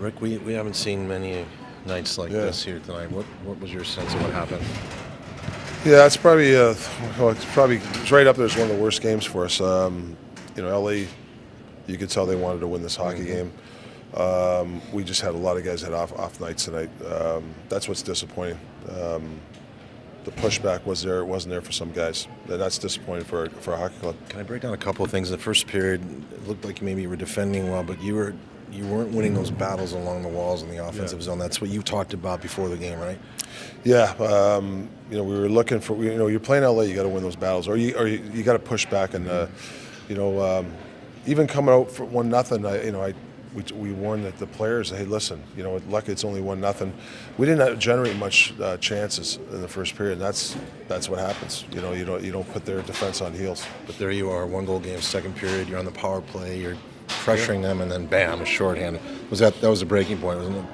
Rick, we haven't seen many nights like this here tonight. What was your sense of what happened? Yeah, it's probably it's right up there as one of the worst games for us. LA, you could tell they wanted to win this hockey game. We just had a lot of guys had off nights tonight. That's what's disappointing. The pushback was there; it wasn't there for some guys. That's disappointing for a hockey club. Can I break down a couple of things? In the first period, it looked like maybe you were defending well, but you weren't winning those battles along the walls in the offensive zone. That's what you talked about before the game, right? Yeah, we were looking for. You're playing LA, you got to win those battles, or you got to push back, and even coming out for 1-0, we warned the players, hey, listen, lucky it's only 1-0. We didn't generate much chances in the first period. And that's what happens. You don't put their defense on heels. But there you are, 1-goal game, second period. You're on the power play. You're pressuring them, and then bam, a shorthand. That was a breaking point, wasn't it?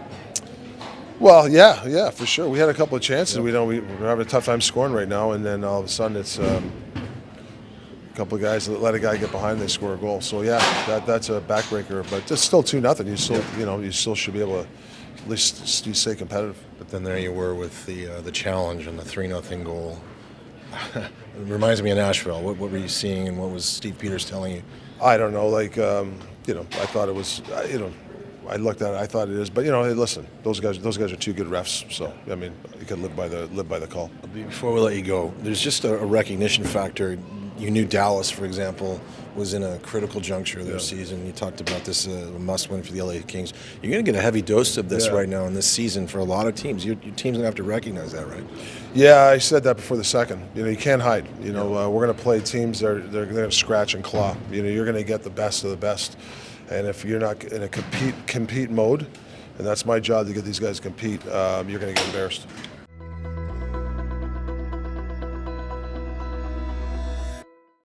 Well, yeah, for sure. We had a couple of chances. Yep. We're having a tough time scoring right now, and then all of a sudden it's a couple of guys let a guy get behind, they score a goal. So yeah, that's a backbreaker, but it's still 2-0. You still should be able to at least stay competitive. But then there you were with the challenge and the 3-0 goal. It reminds me of Nashville. What were you seeing, and what was Steve Peters telling you? I don't know. I thought it was. I looked at it. I thought it is, but hey, listen, those guys are two good refs. So I mean, you can live by the call. Before we let you go, there's just a recognition factor. You knew Dallas, for example, was in a critical juncture of their season. You talked about this must-win for the LA Kings. You're going to get a heavy dose of this right now in this season for a lot of teams. Your team's going to have to recognize that, right? Yeah, I said that before the second. You can't hide. We're going to play teams that they're going to scratch and claw. You're going to get the best of the best. And if you're not in a compete mode, and that's my job to get these guys to compete, you're going to get embarrassed.